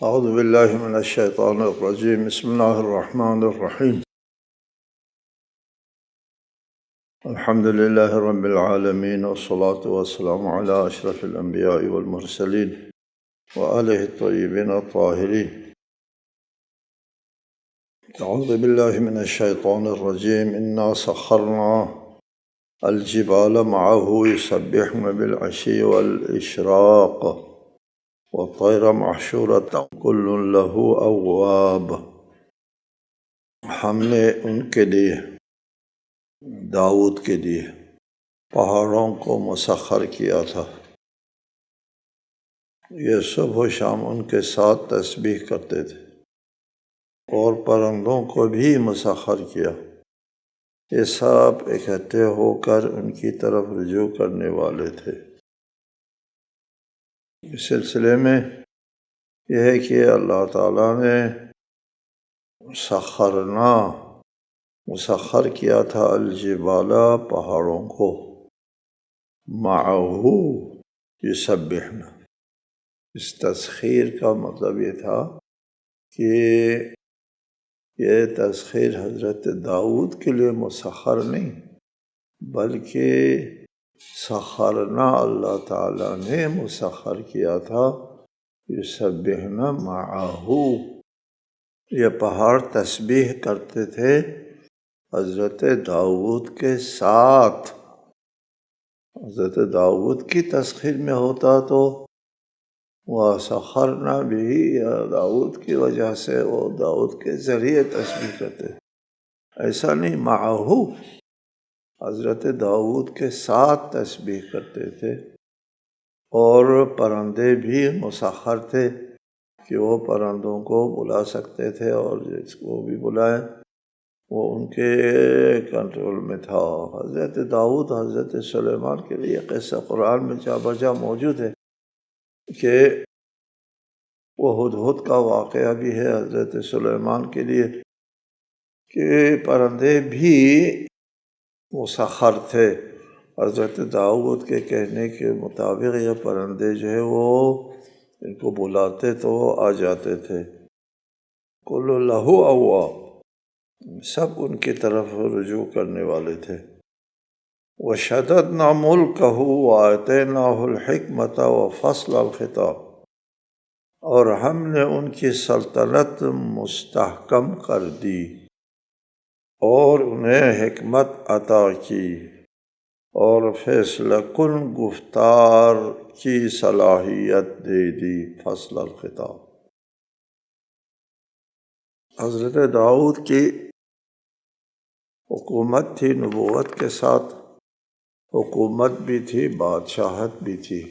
اعوذ باللہ من الشیطان الرجیم بسم اللہ الرحمن الرحیم الحمد للہ رب العالمین والصلاة والسلام علی اشرف الانبیاء والمرسلین وآلہ الطیبین الطاہرین. اعوذ باللہ من الشیطان الرجیم انا سخرنا الجبال معه يسبحن بالعشی والاشراق والطیر محشورۃ کل لہ اواب. ہم نے ان کے لیے داؤد کے لیے پہاڑوں کو مسخر کیا تھا. یہ صبح و شام ان کے ساتھ تسبیح کرتے تھے اور پرندوں کو بھی مسخر کیا. یہ سب اکٹھے ہو کر ان کی طرف رجوع کرنے والے تھے. اس سلسلے میں یہ ہے کہ اللہ تعالیٰ نے مسخر کیا تھا الجبال پہاڑوں کو معه یسبحن. اس تسخیر کا مطلب یہ تھا کہ یہ تسخیر حضرت داؤد کے لیے مسخر نہیں بلکہ سخرنا اللہ تعالیٰ نے مسخر کیا تھا. یسبحن معه، یہ پہاڑ تسبیح کرتے تھے حضرت داؤد کے ساتھ. حضرت داؤد کی تسخیر میں ہوتا تو وَسَخَّرْنَا بِهِ، داؤد کی وجہ سے وہ داؤد کے ذریعے تسبیح کرتے. ایسا نہیں، معه حضرت داؤد کے ساتھ تسبیح کرتے تھے. اور پرندے بھی مسخر تھے کہ وہ پرندوں کو بلا سکتے تھے اور جس کو بھی بلائیں وہ ان کے کنٹرول میں تھا. حضرت داؤد حضرت سلیمان کے لیے قصہ قرآن میں جا بجا موجود ہے کہ وہ ہدہد کا واقعہ بھی ہے حضرت سلیمان کے لیے کہ پرندے بھی مسخر تھے. حضرت داؤد کے کہنے کے مطابق یہ پرندے جو ہے وہ ان کو بلاتے تو وہ آ جاتے تھے. کل لہ اواب، سب ان کی طرف رجوع کرنے والے تھے. وَشَدَدْنَا مُلْكَهُ وَآتَيْنَاهُ الْحِكْمَةَ وَفَصْلَ الْخِطَابِ، اور ہم نے ان کی سلطنت مستحکم کر دی اور انہیں حکمت عطا کی اور فیصلہ کن گفتار کی صلاحیت دے دی. فصل الخطاب، حضرت داؤد کی حکومت تھی، نبوت کے ساتھ حکومت بھی تھی، بادشاہت بھی تھی.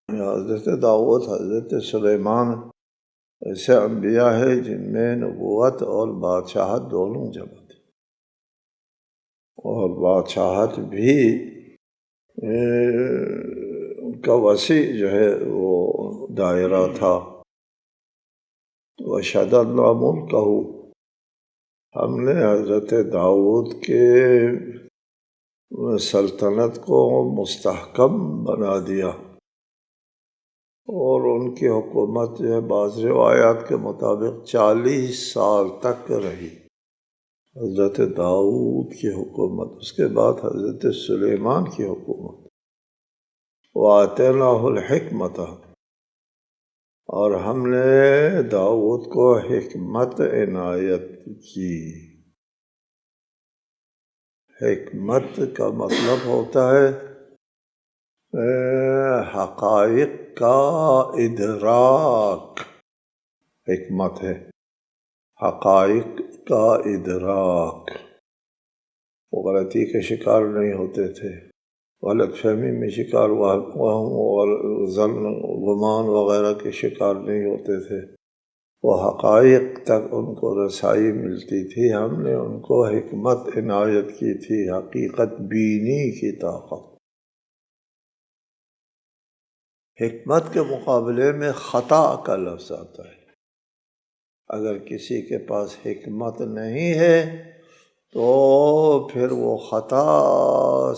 حضرت داؤد حضرت سلیمان ایسے انبیاء ہیں جن میں نبوت اور بادشاہت دونوں جمع تھی. اور بادشاہت بھی ان کا وسیع جو ہے وہ دائرہ تھا. وَشَدَدْنَا مُلْكَهُ، ہم نے حضرت داؤد کے سلطنت کو مستحکم بنا دیا اور ان کی حکومت جو ہے بعض روایات کے مطابق 40 سال تک رہی حضرت داؤد کی حکومت. اس کے بعد حضرت سلیمان کی حکومت. وَآتَيْنَاهُ الْحِكْمَةَ، اور ہم نے داؤد کو حکمت عنایت کی. حکمت کا مطلب ہوتا ہے حقائق کا ادراک. حکمت ہے حقائق کا ادراک. وہ غلطی کے شکار نہیں ہوتے تھے، غلط فہمی میں شکار، وہم اور ظن گمان وغیرہ کے شکار نہیں ہوتے تھے. وہ حقائق تک ان کو رسائی ملتی تھی. ہم نے ان کو حکمت عنایت کی تھی، حقیقت بینی کی طاقت. حکمت کے مقابلے میں خطا کا لفظ آتا ہے. اگر کسی کے پاس حکمت نہیں ہے تو پھر وہ خطا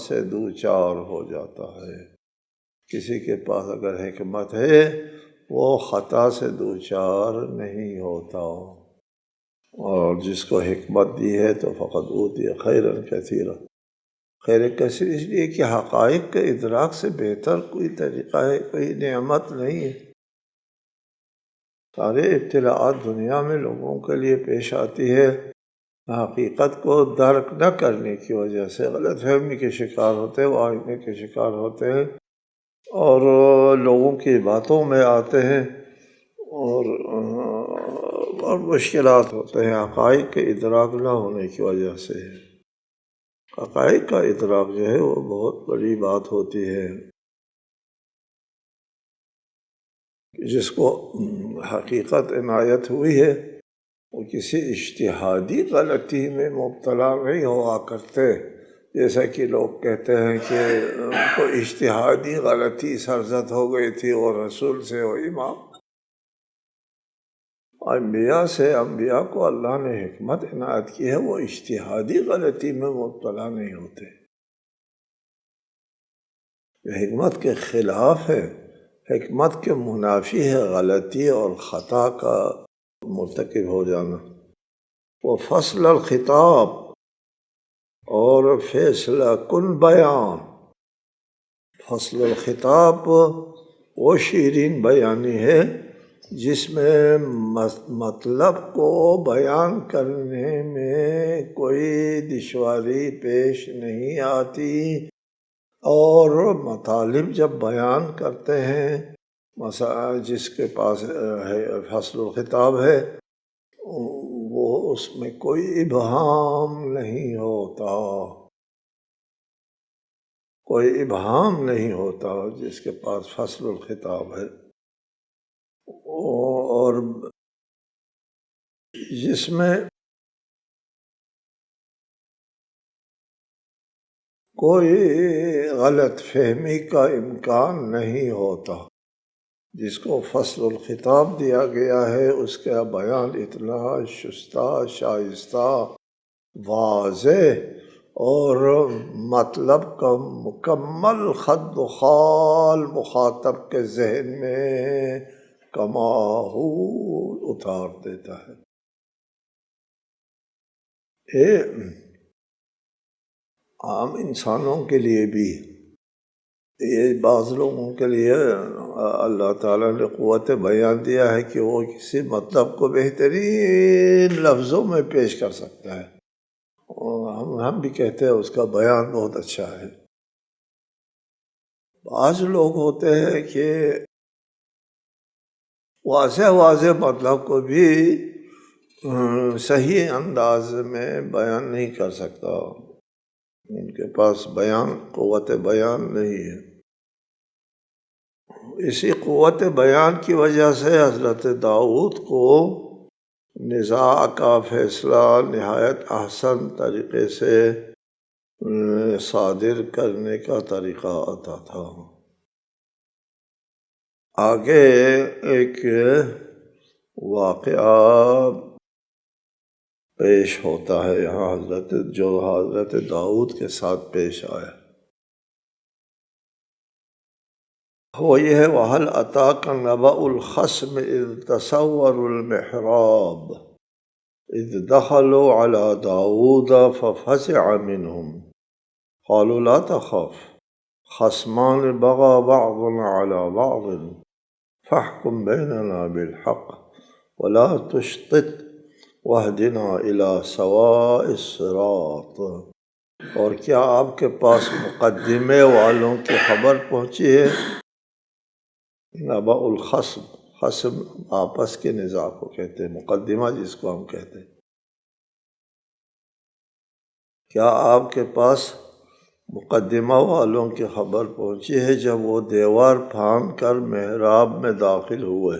سے دوچار ہو جاتا ہے. کسی کے پاس اگر حکمت ہے وہ خطا سے دوچار نہیں ہوتا، اور جس کو حکمت دی ہے تو فقط اوتی خیرا کثیرا، خیر کثیر اس لیے کہ حقائق کے ادراک سے بہتر کوئی طریقہ ہے، کوئی نعمت نہیں ہے۔ سارے ابتلاءات دنیا میں لوگوں کے لیے پیش آتی ہے، حقیقت کو درک نہ کرنے کی وجہ سے غلط فہمی کے شکار ہوتے ہیں، واہمے کے شکار ہوتے ہیں، اور لوگوں کی باتوں میں آتے ہیں، اور مشکلات ہوتے ہیں حقائق کے ادراک نہ ہونے کی وجہ سے۔ حقائق کا ادراک جو ہے وہ بہت بڑی بات ہوتی ہے، جس کو حقیقت عنایت ہوئی ہے وہ کسی اجتہادی غلطی میں مبتلا نہیں ہوا کرتے، جیسا کہ لوگ کہتے ہیں کہ ان کو اجتہادی غلطی سرزد ہو گئی تھی اور رسول سے وہ امام۔ انبیاء کو اللہ نے حکمت عنایت کی ہے، وہ اجتہادی غلطی میں مبتلا نہیں ہوتے۔ یہ حکمت کے خلاف ہے، حکمت کے منافی ہے غلطی اور خطا کا مرتکب ہو جانا۔ وہ فصل الخطاب اور فیصلہ کن بیان، فصل الخطاب وہ شیرین بیانی ہے جس میں مطلب کو بیان کرنے میں کوئی دشواری پیش نہیں آتی، اور مطالب جب بیان کرتے ہیں جس کے پاس فصل الخطاب ہے وہ اس میں کوئی ابہام نہیں ہوتا، کوئی ابہام نہیں ہوتا جس کے پاس فصل الخطاب ہے، اور جس میں کوئی غلط فہمی کا امکان نہیں ہوتا۔ جس کو فصل الخطاب دیا گیا ہے اس کا بیان اتنا شستہ، شائستہ، واضح اور مطلب کا مکمل خد و خال مخاطب کے ذہن میں کما ہو اتار دیتا ہے۔ عام انسانوں کے لیے بھی یہ بعض لوگوں کے لیے اللہ تعالیٰ نے قوت بیان دیا ہے کہ وہ کسی مطلب کو بہترین لفظوں میں پیش کر سکتا ہے، اور ہم بھی کہتے ہیں اس کا بیان بہت اچھا ہے۔ بعض لوگ ہوتے ہیں کہ واضح مطلب کو بھی صحیح انداز میں بیان نہیں کر سکتا، ان کے پاس قوت بیان نہیں ہے۔ اسی قوت بیان کی وجہ سے حضرت داؤد کو نزاع کا فیصلہ نہایت احسن طریقے سے صادر کرنے کا طریقہ آتا تھا۔ آگے ایک واقعہ پیش ہوتا ہے یہاں جو حضرت داؤد کے ساتھ پیش آیا، وہ یہ ہے وَهَلْ أَتَاكَ نَبَأُ الْخَصْمِ إِذْ تَسَوَّرُوا الْمِحْرَابَ إِذْ دَخَلُوا عَلَى دَاوُودَ فَفَزِعَ مِنْهُمْ قَالُوا لَا تَخَفْ خَصْمَانِ بَغَى بَعْضُنَا عَلَى بَعْضٍ فَاحْكُمْ بَيْنَنَا بِالْحَقِّ وَلَا تُشْطِطْ وَاهْدِنَا إِلَى سَوَاءِ الصِّرَاطِ۔ اور کیا آپ کے پاس مقدمے والوں کی خبر پہنچی ہے؟ نبأ خصم آپس کے نزاع کو کہتے ہیں، مقدمہ جس کو ہم کہتے ہیں۔ کیا آپ کے پاس مقدمہ والوں کی خبر پہنچی ہے جب وہ دیوار پھاند کر محراب میں داخل ہوئے؟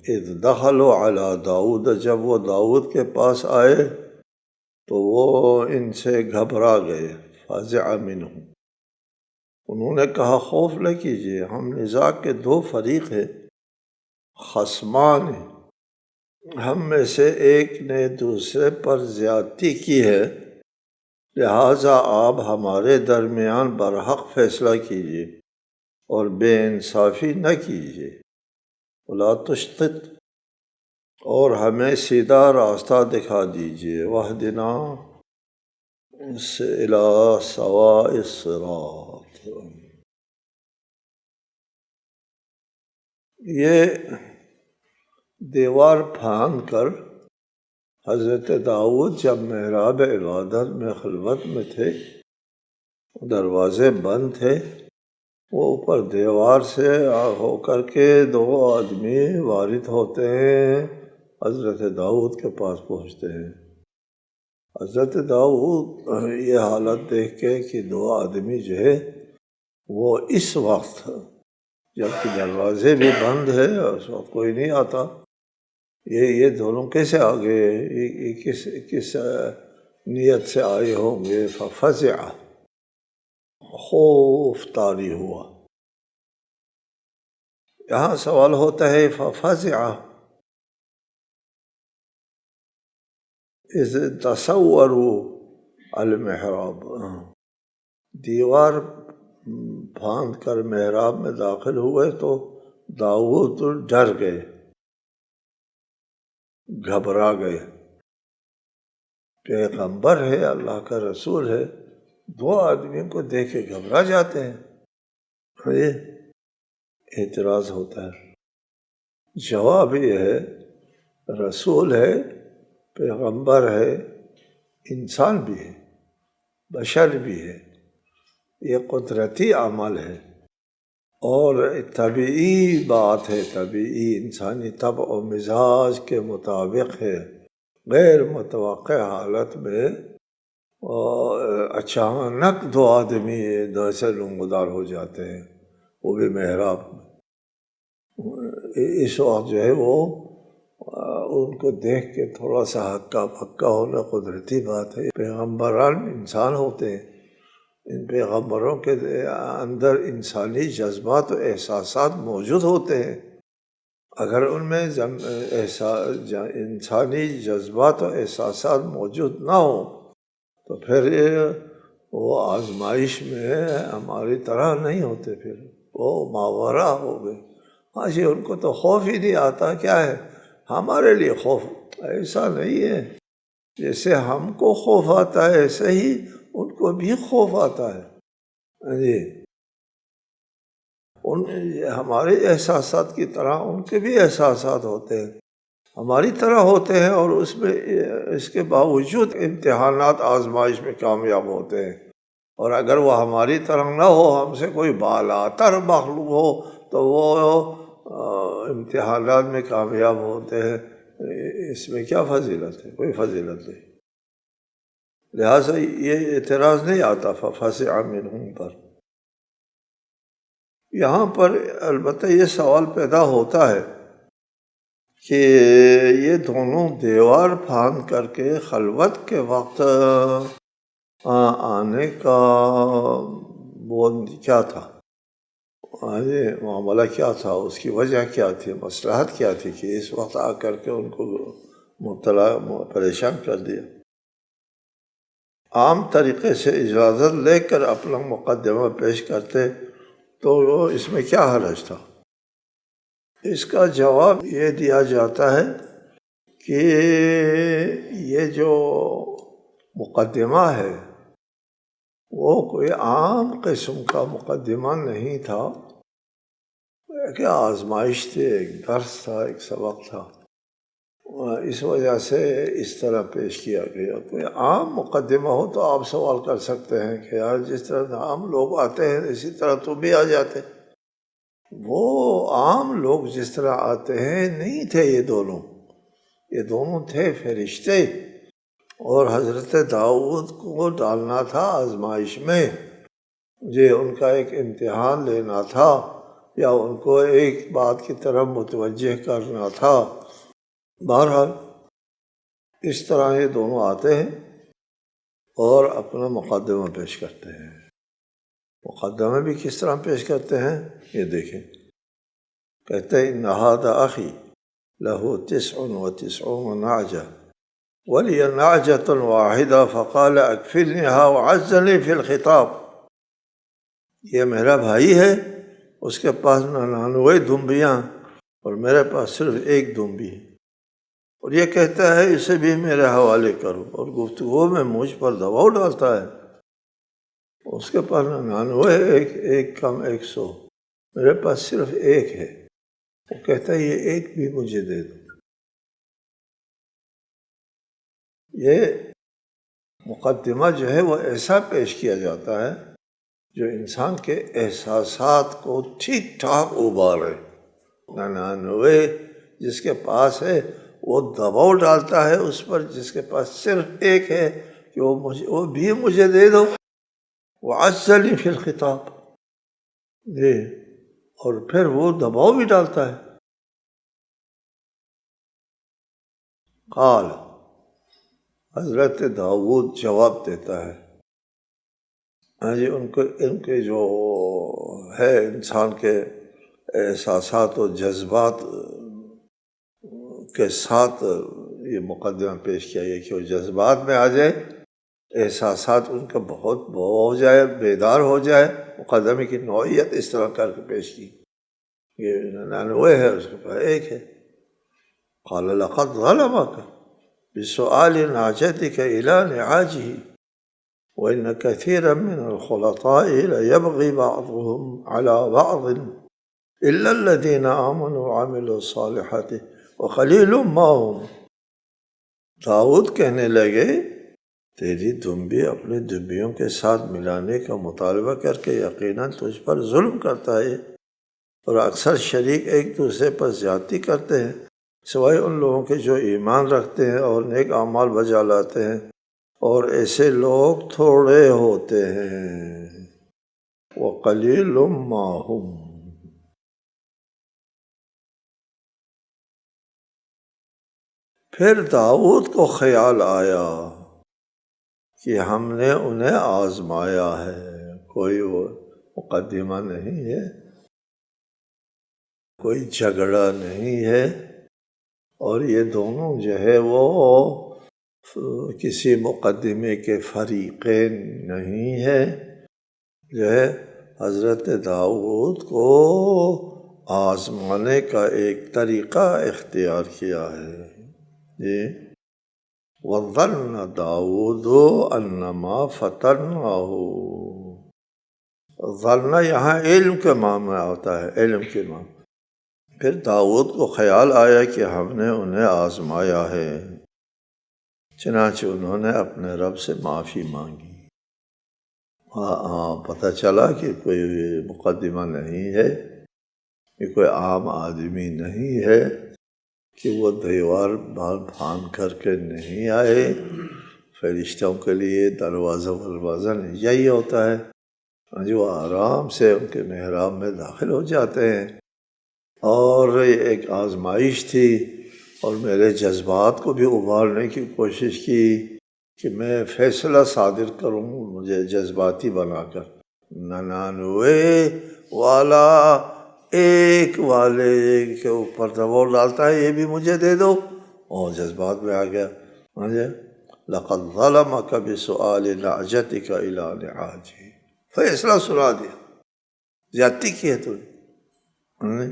اذ دخلوا علی داؤد، جب وہ داؤد کے پاس آئے تو وہ ان سے گھبرا گئے، فزع منہم، انہوں نے کہا خوف نہ کیجیے، ہم نزاع کے دو فریق ہیں، خصمان، ہم میں سے ایک نے دوسرے پر زیادتی کی ہے، لہٰذا آپ ہمارے درمیان برحق فیصلہ کیجیے اور بے انصافی نہ کیجیے، ولا تشطط، اور ہمیں سیدھا راستہ دکھا دیجیے، واہدنا الی سواء الصراط۔ یہ دیوار پھاند کر حضرت داؤد جب محراب عبادت میں خلوت میں تھے، دروازے بند تھے، وہ اوپر دیوار سے ہو کر کے دو آدمی وارد ہوتے ہیں، حضرت داؤد کے پاس پہنچتے ہیں۔ حضرت داؤد یہ حالت دیکھ کے کہ دو آدمی جو ہے وہ اس وقت جبکہ دروازے بھی بند ہے اور اس وقت کوئی نہیں آتا، یہ دونوں کیسے آ گئے، یہ کس نیت سے آئے ہوں گے؟ ففزع، خوف طاری ہوا۔ یہاں سوال ہوتا ہے ففزع اذ تصوروا المحراب، دیوار پھاند کر محراب میں داخل ہوئے تو داؤد ڈر گئے، گھبرا گئے، پیغمبر ہے، اللہ کا رسول ہے، دو آدمیوں کو دیکھ کے گھبرا جاتے ہیں۔ یہ اعتراض ہوتا ہے، جواب یہ ہے رسول ہے، پیغمبر ہے، انسان بھی ہے، بشر بھی ہے، یہ قدرتی عمل ہے اور طبعی بات ہے، طبعی انسانی طبع و مزاج کے مطابق ہے۔ غیر متوقع حالت میں اچانک دو آدمی ایسے نمودار ہو جاتے ہیں، وہ بھی محراب میں۔ اس وقت جو ہے وہ ان کو دیکھ کے تھوڑا سا ہکا پکا ہونا قدرتی بات ہے۔ پیغمبران انسان ہوتے ہیں، ان پیغمبروں کے اندر انسانی جذبات و احساسات موجود ہوتے ہیں، اگر ان میں انسانی جذبات و احساسات موجود نہ ہوں تو پھر وہ آزمائش میں ہماری طرح نہیں ہوتے، پھر وہ ماورا ہو گئے۔ ہاں جی، ان کو تو خوف ہی نہیں آتا، کیا ہے ہمارے لیے خوف؟ ایسا نہیں ہے، جیسے ہم کو خوف آتا ہے ایسے ہی ان کو بھی خوف آتا ہے جی، ہمارے احساسات کی طرح ان کے بھی احساسات ہوتے ہیں، ہماری طرح ہوتے ہیں، اور اس کے باوجود امتحانات آزمائش میں کامیاب ہوتے ہیں۔ اور اگر وہ ہماری طرح نہ ہو، ہم سے کوئی بالاتر مخلوق ہو، تو وہ امتحانات میں کامیاب ہوتے ہیں، اس میں کیا فضیلت ہے؟ کوئی فضیلت نہیں۔ لہٰذا یہ اعتراض نہیں آتا ففزع منہم پر۔ یہاں پر البتہ یہ سوال پیدا ہوتا ہے کہ یہ دونوں دیوار پھاند کر کے خلوت کے وقت آنے کا وہ کیا تھا، یہ معاملہ کیا تھا، اس کی وجہ کیا تھی، مصلحت کیا تھی کہ اس وقت آ کر کے ان کو مبتلا پریشان کر دیا۔ عام طریقے سے اجازت لے کر اپنا مقدمہ پیش کرتے تو اس میں کیا حرج تھا؟ اس کا جواب یہ دیا جاتا ہے کہ یہ جو مقدمہ ہے وہ کوئی عام قسم کا مقدمہ نہیں تھا، کہ آزمائش تھی، ایک درس تھا، ایک سبق تھا، اس وجہ سے اس طرح پیش کیا گیا۔ کوئی عام مقدمہ ہو تو آپ سوال کر سکتے ہیں کہ یار جس طرح عام لوگ آتے ہیں اسی طرح تو بھی آ جاتے۔ وہ عام لوگ جس طرح آتے ہیں نہیں تھے یہ دونوں تھے فرشتے، اور حضرت داؤد کو ڈالنا تھا آزمائش میں، یہ ان کا ایک امتحان لینا تھا، یا ان کو ایک بات کی طرف متوجہ کرنا تھا۔ بہرحال اس طرح یہ دونوں آتے ہیں اور اپنا مقدمہ پیش کرتے ہیں۔ مقدمہ بھی کس طرح پیش کرتے ہیں یہ دیکھیں، کہتے ہیں ان ھذا اخی لہ 99 نعجہ ولی نعجۃ واحدہ فقال اکفلنیھا وعزنی فی الخطاب، یہ میرا بھائی ہے، اس کے پاس 99 دمبیاں اور میرے پاس صرف ایک دمبی ہے، اور یہ کہتا ہے اسے بھی میرے حوالے کرو، اور گفتگو میں مجھ پر دباؤ ڈالتا ہے۔ اس کے پاس 99 ہے، ایک کم 100، میرے پاس صرف ایک ہے، وہ کہتا ہے یہ ایک بھی مجھے دے دو۔ یہ مقدمہ جو ہے وہ ایسا پیش کیا جاتا ہے جو انسان کے احساسات کو ٹھیک ٹھاک ابارے۔ 99 جس کے پاس ہے وہ دباؤ ڈالتا ہے اس پر جس کے پاس صرف ایک ہے کہ وہ بھی مجھے دے دو۔ وعزنی فی الخطاب، جی، اور پھر وہ دباؤ بھی ڈالتا ہے۔ قال، حضرت داؤد جواب دیتا ہے، ہاں جی، ان کے جو ہے انسان کے احساسات و جذبات کے ساتھ یہ مقدمہ پیش کیا گیا کہ وہ جذبات میں آ جائے، احساسات ان کا بہت ہو جائے، بیدار ہو جائے۔ مقدمے کی نوعیت اس طرح کر کے پیش کی، یہ 99 ہے، اس کے پاس ایک ہے۔ قال لقد ظلمك بسؤال نعجتك إلى نعاجه وإن كثيرا من الخلطاء ليبغي بعضهم على بعض إلا الذين آمنوا وعملوا الصالحات وقلیل ما هم۔ داؤد کہنے لگے تیری دمبی اپنے دمبیوں کے ساتھ ملانے کا مطالبہ کر کے یقیناً تجھ پر ظلم کرتا ہے، اور اکثر شریک ایک دوسرے پر زیادتی کرتے ہیں سوائے ان لوگوں کے جو ایمان رکھتے ہیں اور نیک اعمال بجا لاتے ہیں، اور ایسے لوگ تھوڑے ہوتے ہیں۔ وقلیل ما هم۔ پھر داؤد کو خیال آیا کہ ہم نے انہیں آزمایا ہے، کوئی وہ مقدمہ نہیں ہے، کوئی جھگڑا نہیں ہے، اور یہ دونوں جو ہے وہ کسی مقدمے کے فریقین نہیں ہے، جو ہے حضرت داؤد کو آزمانے کا ایک طریقہ اختیار کیا ہے۔ جی، وَظَنَّ دَاوُودُ أَنَّمَا فَتَنَّاهُ۔ ظن یہاں علم کے معنی میں آتا ہے، علم کے معنی۔ پھر داؤد کو خیال آیا کہ ہم نے انہیں آزمایا ہے، چنانچہ انہوں نے اپنے رب سے معافی مانگی۔ پتہ چلا کہ کوئی مقدمہ نہیں ہے، کہ کوئی عام آدمی نہیں ہے، کہ وہ دیوار بھان کر کے نہیں آئے۔ فرشتوں کے لیے دروازہ نہیں، یہی ہوتا ہے، جو آرام سے ان کے محراب میں داخل ہو جاتے ہیں۔ اور ایک آزمائش تھی، اور میرے جذبات کو بھی ابھارنے کی کوشش کی کہ میں فیصلہ صادر کروں، مجھے جذباتی بنا کر 99 والا ایک والے کے اوپر دباؤ ڈالتا ہے، یہ بھی مجھے دے دو، اور جذبات میں آ گیا۔ مجھے لقد ظلمك بسؤال نعجتك إلى نعاجه، فیصلہ سنا دیا، زیادتی کی ہے تو نے۔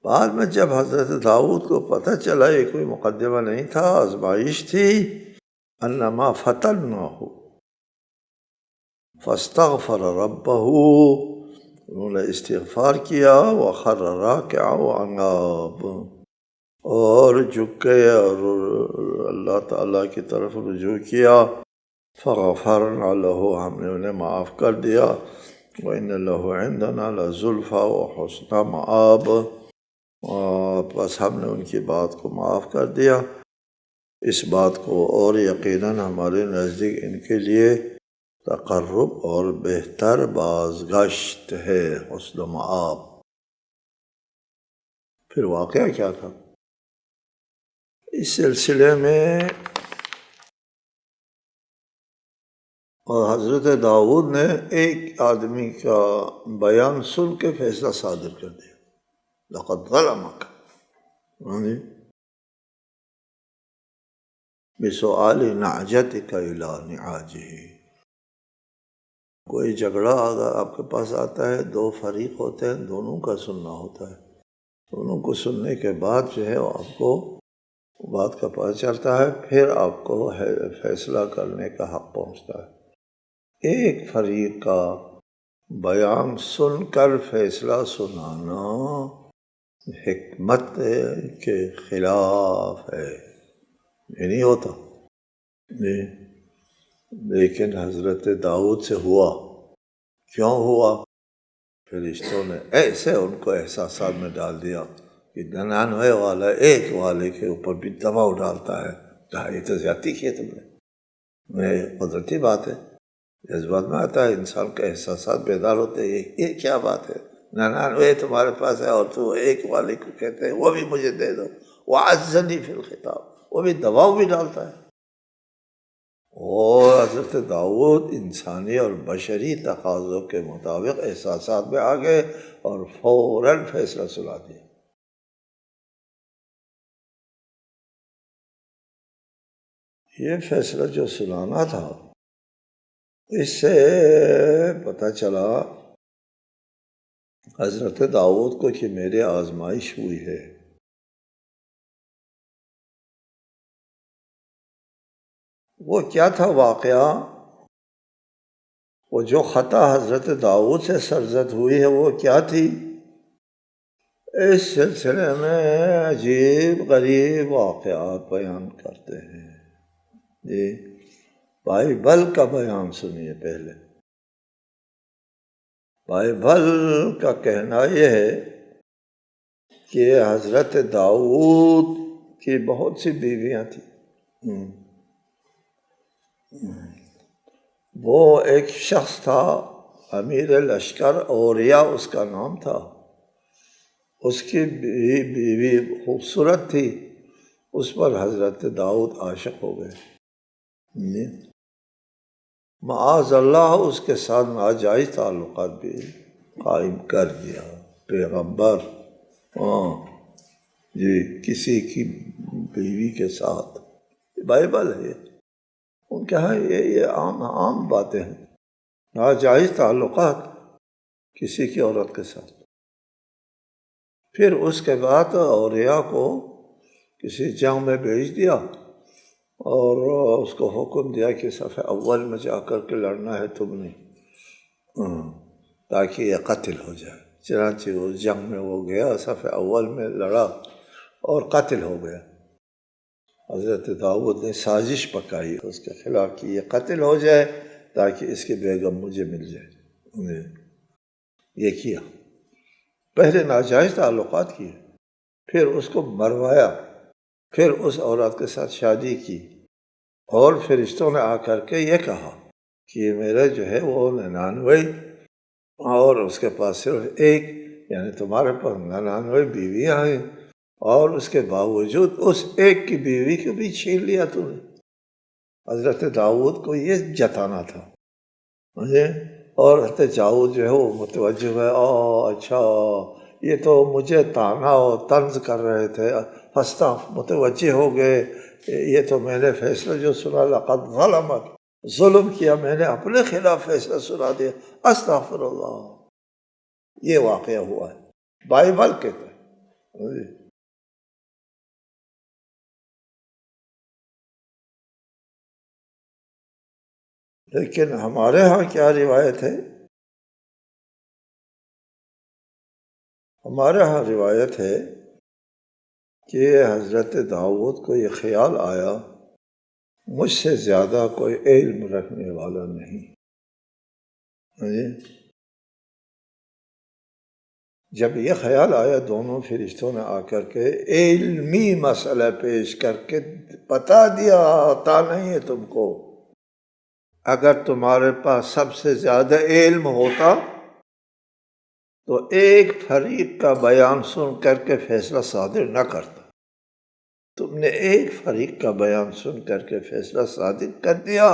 بعد میں جب حضرت داؤد کو پتہ چلا یہ کوئی مقدمہ نہیں تھا، آزمائش تھی، انما فتناه، فاستغفر ربه، انہوں نے استغفار کیا، وخر راکعا واناب، اور جھک گئے اور اللہ تعالیٰ کی طرف رجوع کیا۔ فغفرنا له، ہم نے انہیں معاف کر دیا۔ وَإِنَّ لَهُ عِنْدَنَا لَزُلْفَىٰ وَحُسْنَ مَآبٍ، بس ہم نے ان کی بات کو معاف کر دیا، اس بات کو، اور یقیناً ہمارے نزدیک ان کے لیے تقرب اور بہتر بازگشت ہے، حسن مآب۔ پھر واقعہ کیا تھا اس سلسلے میں؟ اور حضرت داؤد نے ایک آدمی کا بیان سن کے فیصلہ صادر کر دیا، لقد ظلمک، بسؤال نعجتک الی نعاجہ۔ کوئی جھگڑا اگر آپ کے پاس آتا ہے، دو فریق ہوتے ہیں، دونوں کا سننا ہوتا ہے، دونوں کو سننے کے بعد جو ہے آپ کو بات کا پتہ چلتا ہے، پھر آپ کو فیصلہ کرنے کا حق پہنچتا ہے۔ ایک فریق کا بیان سن کر فیصلہ سنانا حکمت کے خلاف ہے، یہ نہیں ہوتا۔ لیکن حضرت داؤد سے ہوا۔ کیوں ہوا؟ فرشتوں نے ایسے ان کو احساسات میں ڈال دیا کہ 99 والا ایک والے کے اوپر بھی دباؤ ڈالتا ہے، کہا یہ تو زیادتی کی ہے تم نے۔ قدرتی بات ہے، جذبات میں آتا ہے، انسان کے احساسات بیدار ہوتے ہیں، یہ کیا بات ہے، 99 تمہارے پاس ہے اور تو ایک والے کو کہتے ہیں وہ بھی مجھے دے دو، وعزنی فی الخطاب، وہ بھی دباؤ بھی ڈالتا ہے۔ اور حضرت داؤد انسانی اور بشری تقاضوں کے مطابق احساسات میں آ گئے اور فوراً فیصلہ سنا دیا۔ یہ فیصلہ جو سنانا تھا، اس سے پتہ چلا حضرت داؤد کو کہ میرے آزمائش ہوئی ہے۔ وہ کیا تھا واقعہ؟ وہ جو خطا حضرت داؤد سے سرزد ہوئی ہے وہ کیا تھی؟ اس سلسلے میں عجیب غریب واقعات بیان کرتے ہیں۔ جی، بائبل کا بیان سنیے پہلے۔ بائبل کا کہنا یہ ہے کہ حضرت داؤد کی بہت سی بیویاں تھیں۔ وہ ایک شخص تھا، امیر لشکر، اوریا اس کا نام تھا۔ اس کی بیوی خوبصورت تھی، اس پر حضرت داؤد عاشق ہو گئے۔ معاذ اللہ اس کے ساتھ ناجائز تعلقات بھی قائم کر دیا۔ پیغمبر جی کسی کی بیوی کے ساتھ، بائبل ہے، ان کے ہاں یہ عام باتیں ہیں، ناجائز تعلقات کسی کی عورت کے ساتھ۔ پھر اس کے بعد اوریا کو کسی جنگ میں بھیج دیا اور اس کو حکم دیا کہ صف اول میں جا کر کے لڑنا ہے تم نے، تاکہ یہ قتل ہو جائے۔ چنانچہ اس جنگ میں وہ گیا، صف اول میں لڑا اور قتل ہو گیا۔ حضرت داؤد نے سازش پکائی اس کے خلاف کہ یہ قتل ہو جائے تاکہ اس کی بیگم مجھے مل جائے۔ یہ کیا، پہلے ناجائز تعلقات کیے، پھر اس کو مروایا، پھر اس عورت کے ساتھ شادی کی، اور فرشتوں نے آ کر کے یہ کہا کہ یہ میرا جو ہے وہ 99 اور اس کے پاس صرف ایک، یعنی تمہارے پاس 99 بیویاں ہیں اور اس کے باوجود اس ایک کی بیوی کو بھی چھین لیا تو نے۔ حضرت داؤد کو یہ جتانا تھا مجھے، اور حضرت داؤد جو ہے وہ متوجہ ہے، اچھا یہ تو مجھے تانا و طنز کر رہے تھے، ہنستا متوجہ ہو گئے، یہ تو میں نے فیصلہ جو سنا، لقد ظلمت، ظلم کیا میں نے، اپنے خلاف فیصلہ سنا دیا، استغفر اللہ۔ یہ واقعہ ہوا ہے، بائبل کہتا ہے۔ لیکن ہمارے ہاں کیا روایت ہے؟ ہمارے ہاں روایت ہے کہ حضرت داؤد کو یہ خیال آیا مجھ سے زیادہ کوئی علم رکھنے والا نہیں۔ جب یہ خیال آیا، دونوں فرشتوں نے آ کر کے علمی مسئلہ پیش کر کے بتا دیا، آتا نہیں ہے تم کو، اگر تمہارے پاس سب سے زیادہ علم ہوتا تو ایک فریق کا بیان سن کر کے فیصلہ صادر نہ کرتا۔ تم نے ایک فریق کا بیان سن کر کے فیصلہ صادر کر دیا،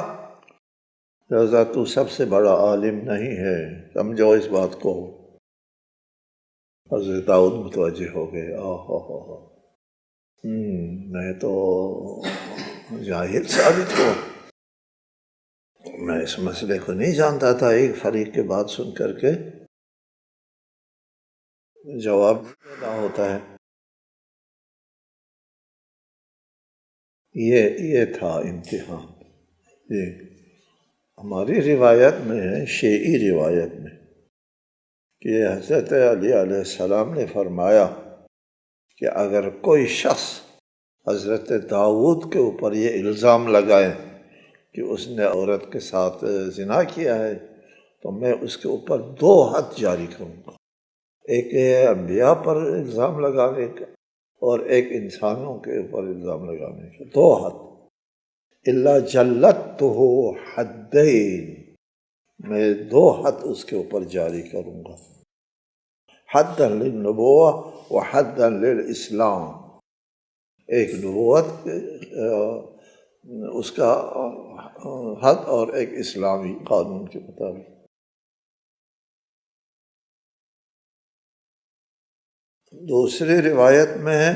لہذا تو سب سے بڑا عالم نہیں ہے، سمجھو اس بات کو۔ حضرت داؤد متوجہ ہو گئے، میں تو جاہل ثابت ہوا، میں اس مسئلے کو نہیں جانتا تھا، ایک فریق کی بات سن کر کے جواب دینا ہوتا ہے۔ یہ تھا امتحان۔ یہ ہماری روایت میں ہے، شیعی روایت میں، کہ حضرت علی علیہ السلام نے فرمایا کہ اگر کوئی شخص حضرت داؤد کے اوپر یہ الزام لگائے کہ اس نے عورت کے ساتھ زنا کیا ہے تو میں اس کے اوپر 2 حد جاری کروں گا، ایک انبیاء پر الزام لگانے کا اور ایک انسانوں کے اوپر الزام لگانے کا، 2 حد۔ الا جلدتہ حدین، میں 2 حد اس کے اوپر جاری کروں گا، حدا للنبوہ و حدا للاسلام، ایک نبوت اس کا حد اور ایک اسلامی قانون کے مطابق۔ دوسری روایت میں ہے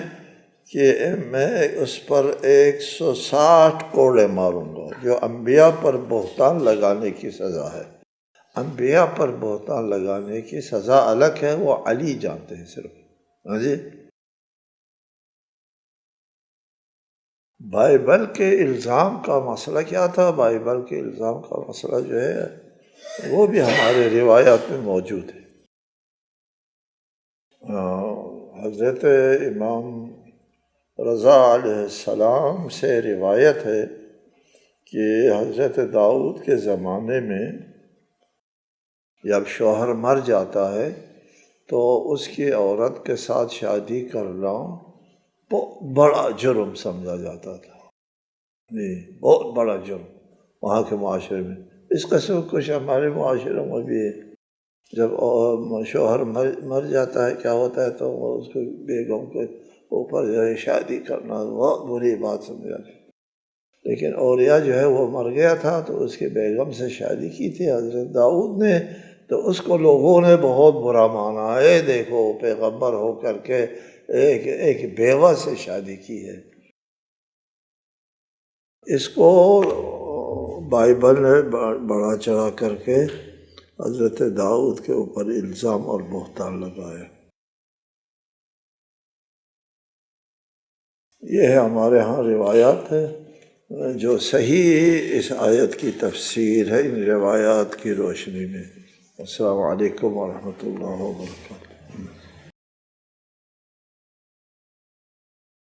کہ میں اس پر 160 کوڑے ماروں گا، جو انبیاء پر بہتان لگانے کی سزا ہے۔ انبیاء پر بہتان لگانے کی سزا الگ ہے، وہ علی جانتے ہیں صرف۔ ہاں جی، بائبل کے الزام کا مسئلہ کیا تھا؟ بائبل کے الزام کا مسئلہ جو ہے وہ بھی ہمارے روایات میں موجود ہے۔ حضرت امام رضا علیہ السلام سے روایت ہے کہ حضرت داؤد کے زمانے میں جب شوہر مر جاتا ہے تو اس کی عورت کے ساتھ شادی کرنا بہت بڑا جرم سمجھا جاتا تھا، بہت بڑا جرم وہاں کے معاشرے میں۔ اس قسم کچھ ہمارے معاشروں میں بھی ہے، جب شوہر مر جاتا ہے کیا ہوتا ہے تو اس کو بیگم کے اوپر جو ہے شادی کرنا بہت بری بات سمجھا جاتی۔ لیکن اولیاء جو ہے وہ مر گیا تھا تو اس کی بیگم سے شادی کی تھی حضرت داؤد نے، تو اس کو لوگوں نے بہت برا مانا، دیکھو پیغمبر ہو کر کے ایک بیوہ سے شادی کی ہے۔ اس کو بائبل نے بڑا چڑھا کر کے حضرت داؤد کے اوپر الزام اور بہتان لگایا۔ یہ ہے ہمارے ہاں روایات ہے، جو صحیح اس آیت کی تفسیر ہے ان روایات کی روشنی میں۔ السلام علیکم ورحمۃ اللہ وبرکاتہ۔